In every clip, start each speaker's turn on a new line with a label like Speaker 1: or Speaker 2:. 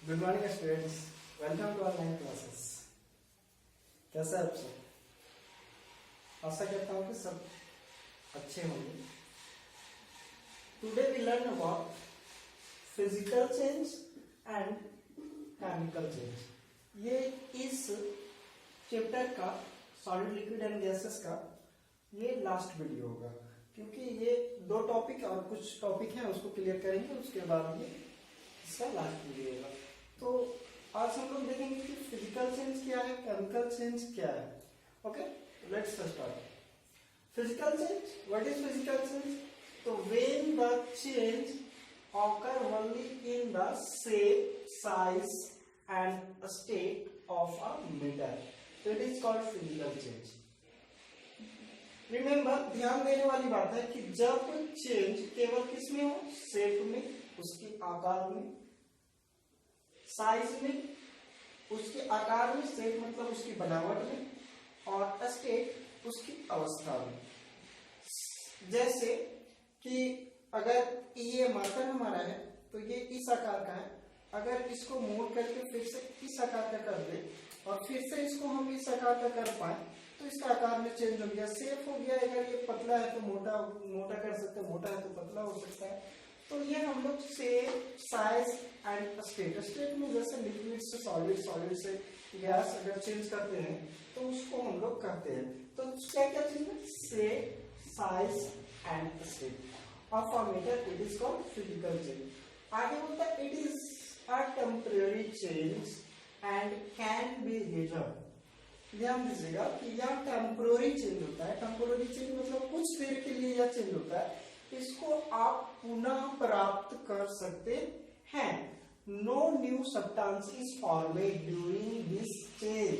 Speaker 1: Good morning students, welcome to online classes. कैसा है आप सब? आशा करता हूँ कि सब अच्छे होंगे। Today we learn about physical change and chemical change. ये इस चैप्टर का सॉलिड लिक्विड एंड गैसेस का ये लास्ट वीडियो होगा, क्योंकि ये दो टॉपिक और कुछ टॉपिक हैं उसको क्लियर करेंगे, उसके बाद ये इसका लास्ट वीडियो होगा। तो आज हम लोग देखेंगे कि फिजिकल चेंज क्या है, केमिकल चेंज क्या है। Okay, let's start. Physical change, what is physical change? तो when the change occur only in the shape, size and state of a matter, so it is called physical change. Remember, ध्यान देने वाली बात है कि जब चेंज केवल किसमें हो, शेप में, उसके आकार में, साइज में, उसके आकार में, शेप मतलब उसकी बनावट में, और स्टेट उसकी अवस्था में। जैसे कि अगर ये मार्कर हमारा है तो ये इस आकार का है, अगर इसको मोड़ करके फिर से इस आकार का कर दे और फिर से इसको हम इस आकार का कर पाए तो इसका आकार में चेंज हो गया, शेप हो गया। अगर ये पतला है तो मोटा मोटा कर सकते हैं, मोटा है तो पतला हो सकता है। तो ये हम लोग shape, size and state, state में जैसे लिक्विड से सॉलिड, सॉलिड से गैस अगर चेंज करते हैं तो उसको हम लोग करते हैं। तो क्या क्या चीज है? Shape, size and state of a matter, it is called physical change. आगे बोलता है it is a temporary change and can be reserve. ध्यान दीजिएगा कि यह टेम्पोररी चेंज होता है। टेम्पोररी चेंज मतलब कुछ देर के लिए यह चेंज होता है, इसको आप पुनः प्राप्त कर सकते हैं। No new substance is formed during this change.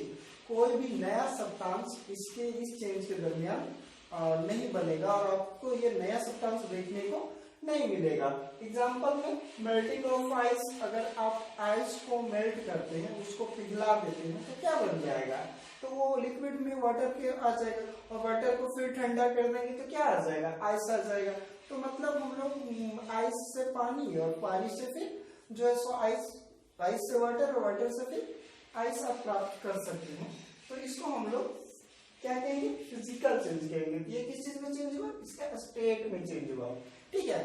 Speaker 1: कोई भी नया सब्सटेंस इसके इस चेंज के दरमियान नहीं बनेगा और आपको ये नया सब्सटेंस देखने को नहीं मिलेगा। एग्जाम्पल में मेल्टिंग ऑफ आइस, अगर आप आइस को मेल्ट करते हैं, उसको पिघला देते हैं तो क्या बन जाएगा? तो वो लिक्विड में वाटर के आ जाएगा, और वाटर को फिर ठंडा कर देंगे तो क्या आ जाएगा? आइस आ जाएगा। तो मतलब हम लोग आइस से पानी और पानी से फिर जो है सो आइस, आइस से वाटर और वाटर से फिर आइस आप प्राप्त कर सकते हैं। तो इसको हम लोग क्या कहेंगे? फिजिकल चेंज कहेंगे। ये किस चीज में चेंज हुआ? इसका स्टेट में चेंज हुआ। ठीक है,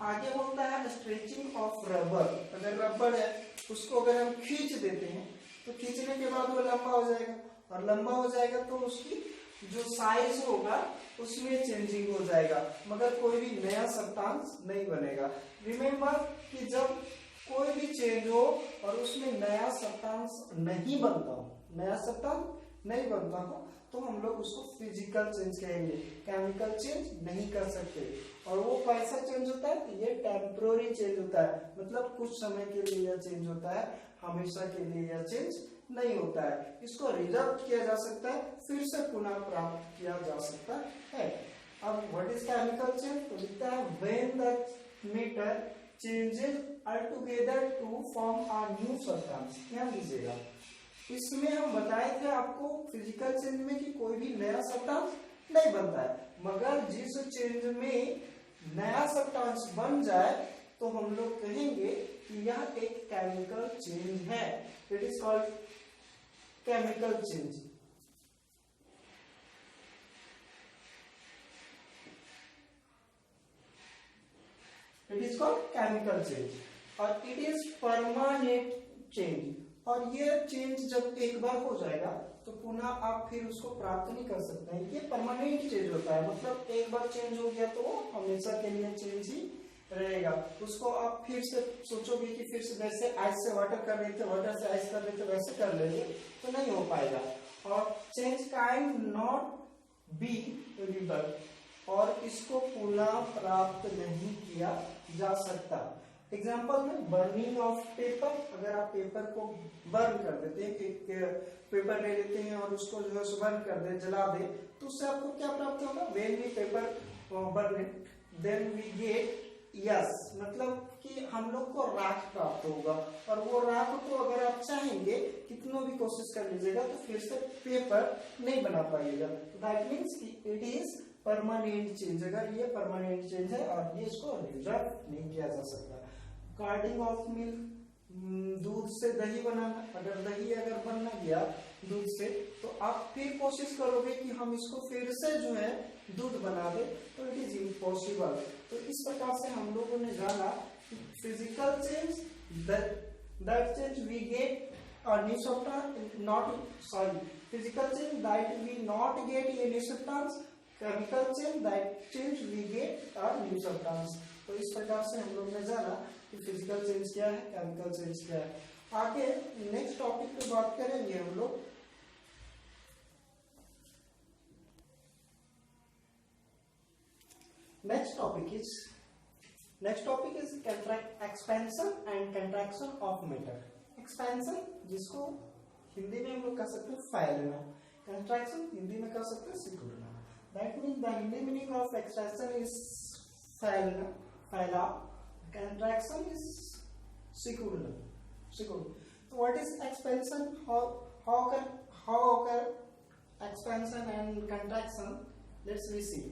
Speaker 1: आगे होता है स्ट्रेचिंग ऑफ रबर। अगर रबर है उसको अगर हम खींच देते हैं तो खींचने के बाद वो लंबा हो जाएगा, और लंबा हो जाएगा तो उसकी जो साइज होगा उसमें चेंजिंग हो जाएगा, मगर कोई भी नया सब्सटेंस नहीं बनेगा। रिमेंबर कि जब कोई भी चेंज हो और उसमें नया सब्सटेंस नहीं बनता हो, नया सब्सटेंस नहीं बनता हो, तो हम लोग उसको फिजिकल चेंज कहेंगे। केमिकल चेंज नहीं कर सकते। और वो कैसा चेंज होता है? तो ये टेम्पोररी चेंज होता है, मतलब कुछ समय के लिए यह चेंज होता है, हमेशा के लिए यह चेंज नहीं होता है। इसको रिजर्व किया जा सकता है, फिर से पुनः प्राप्त किया जा सकता है। अब व्हाट इज केमिकल चेंज? तो लिखता है when the matter changes altogether to form a new substance. ध्यान दीजिएगा, इसमें हम बताए थे आपको फिजिकल चेंज में कि कोई भी नया सब्सटेंस नहीं बनता है, मगर जिस चेंज में नया सब्सटेंस बन जाए तो हम लोग कहेंगे कि यह एक केमिकल चेंज है। It is called chemical change. It is called chemical change और इट इज परमानेंट चेंज। और ये चेंज जब एक बार हो जाएगा तो पुनः आप फिर उसको प्राप्त नहीं कर सकते हैं। ये परमानेंट चेंज होता है, मतलब एक बार चेंज हो गया तो वो हमेशा के लिए चेंज ही रहेगा। उसको आप फिर से सोचोगे कि फिर से जैसे आइस से वाटर कर रहे थे, वाटर से आइस कर रहे थे, वैसे कर लेंगे तो नहीं हो पाएगा। और change can not be reverse, और इसको पुनः प्राप्त नहीं किया जा सकता। एग्जाम्पल में बर्निंग ऑफ पेपर, अगर आप पेपर को बर्न कर देते हैं, एक पेपर ले लेते हैं और उसको जो है बर्न कर दे, जला दे, तो उससे आपको क्या प्राप्त होगा? When we paper burn it then we get yes, मतलब कि हम लोग को राख प्राप्त होगा। और वो राख को अगर आप चाहेंगे कितनों भी कोशिश कर लीजिएगा तो फिर से पेपर नहीं बना पाइएगा। दैट मीन्स कि इट इज परमानेंट चेंज। अगर ये परमानेंट चेंज है और ये इसको रिजर्व नहीं किया जा सकता। कार्डिंग ऑफ मिल्क, दूध से दही बनाना, अगर दही अगर बनना गया दूध से, तो आप फिर कोशिश करोगे कि हम इसको फिर से जो है दूध बना दे, तो इट इज इम्पॉसिबल। तो इस प्रकार से हम लोगों ने जाना physical change, that change we get a new substance, not sorry, physical change that we not get a new substance, chemical change that change we get a new substance। तो इस प्रकार से हम लोग ने जाना कि फिजिकल चेंज क्या है, केमिकल चेंज क्या है। आगे नेक्स्ट टॉपिक पे बात करेंगे हम लोग। Next topic is expansion and contraction of matter. Expansion जिसको हिंदी में हम लोग कह सकते हैं फैलना, कंट्रैक्शन हिंदी में कह सकते हैं सिकुड़ना। That mean the Hindi meaning of expansion is फैलना, फैला, कंट्रैक्शन इज सिकुड़ना, तो what is expansion, how occur expansion and contraction? Let's see.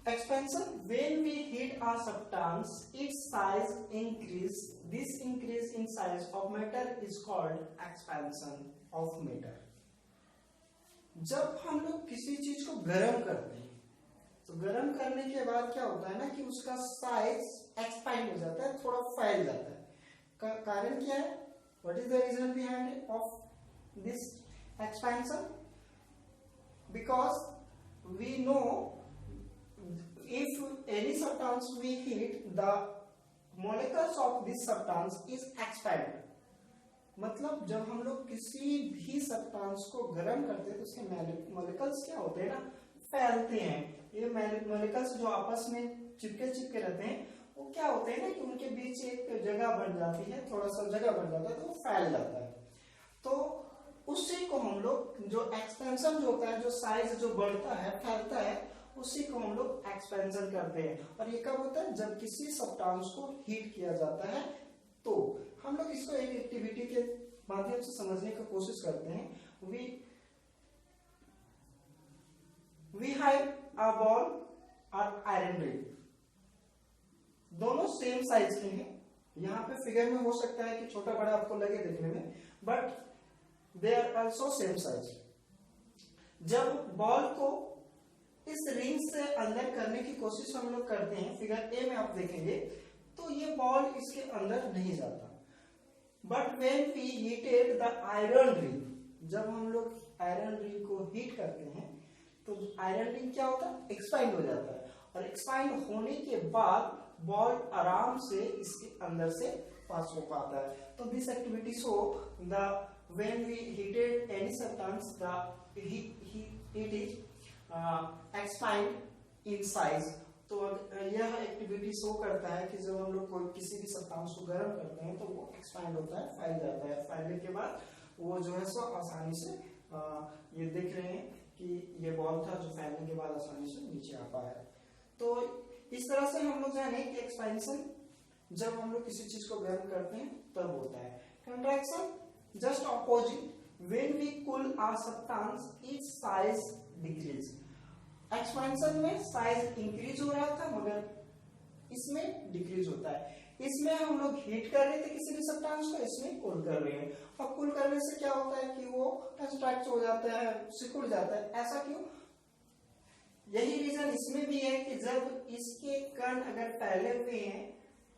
Speaker 1: Expansion, when we heat a substance, its size increase. This increase in size of matter is called expansion of matter. जब हम लोग किसी चीज को गर्म करते हैं, तो गर्म करने के बाद क्या होता है ना कि उसका साइज एक्सपांड हो जाता है, थोड़ा फैल जाता है। कारण क्या है? What is the reason behind of this expansion? Because we know if any substance we heat, the molecules of this substance is expanded। मतलब जब हम लोग किसी भी सब्सटेंस को गर्म करते हैं तो उसके मॉलिक्यूल्स क्या होते हैं ना, फैलते हैं। ये मॉलिक्यूल्स जो आपस में चिपके रहते हैं, वो क्या होते हैं ना कि उनके बीच एक जगह बन जाती है, थोड़ा सा जगह बन जाता है, तो वो फैल जाता है। तो उसी को हम लोग, जो एक्सपेंशन जो होता है, जो साइज जो बढ़ता है, फैलता है, उसी को हम लोग एक्सपेंशन करते हैं। और ये कब होता है? जब किसी सब्सटेंस को हीट किया जाता है। तो हम लोग इसको एक एक्टिविटी के माध्यम से समझने की कोशिश करते हैं। वी हैव अ बॉल और आयरन रिंग, दोनों सेम साइज के हैं। यहाँ पे फिगर में हो सकता है कि छोटा बड़ा आपको लगे देखने में, but they are also same size. जब बॉल को इस रिंग से अंदर करने की कोशिश हम लोग करते हैं, फिगर ए में आप देखेंगे तो ये बॉल इसके अंदर नहीं जाता। But when we heated the iron ring, जब हम लोग आयरन रिंग को हीट करते हैं तो आयरन रिंग क्या होता है? एक्सपांड हो जाता है, और एक्सपांड होने के बाद बॉल आराम से इसके अंदर से पास हो पाता है। तो this activity show the when we heated any substance the heat is expand in size. तो यह एक्टिविटी शो करता है कि जब हम लोग कोई किसी भी सब्सटेंस को गर्म करते हैं तो वो एक्सपांड होता है, फैल जाता है। फैलने के बाद वो जो है सो आसानी से ये देख रहे हैं कि ये बॉल था जो फैलने के बाद आसानी से नीचे आ पाया। तो इस तरह से हम लोग जाने कि एक्सपेंशन जब हम लोग किसी चीज को गर्म करते हैं तब होता है। Contraction just opposite, when we cool a substance its size decrease. Expansion में साइज इंक्रीज हो रहा था, मगर इसमें डिक्रीज होता है। इसमें हम लोग हीट कर रहे थे किसी भी सब्सटेंस को, इसमें कूल कर रहे हैं। और कूल करने से क्या होता है कि वो कंस्ट्रक्ट हो जाता है, सिकुड़ जाता है। ऐसा क्यों? यही रीजन इसमें भी है कि जब इसके कण अगर फैले हुए हैं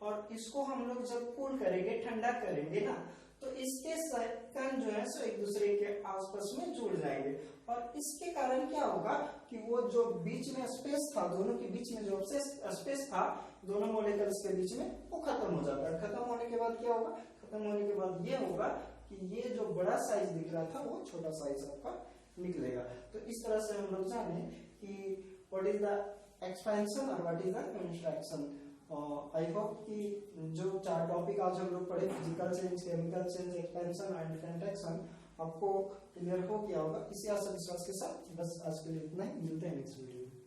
Speaker 1: और इसको हम लोग जब कूल करेंगे, ठंडा करेंगे ना, तो इसके कण जो है सो एक दूसरे के आसपास में जुड़ जाएंगे। और इसके कारण क्या होगा कि वो जो बीच में स्पेस था, दोनों के बीच में जो स्पेस था दोनों मॉलिक्यूल्स के बीच में, वो खत्म हो जाता है। खत्म होने के बाद क्या होगा? खत्म होने के बाद ये होगा कि ये जो बड़ा साइज दिख रहा था वो छोटा साइज आपका निकलेगा। तो इस तरह से हम लोग जाने कि व्हाट इज द एक्सपेंशन और what is the contraction. I hope कि जो 4 टॉपिक आज हम लोग पढ़े, physical change, chemical change, expansion and contraction, आपको क्लियर हो गया होगा। इसी आशा विश्वास के साथ बस आज के लिए इतना ही। मिलते हैं नेक्स्ट वीडियो में।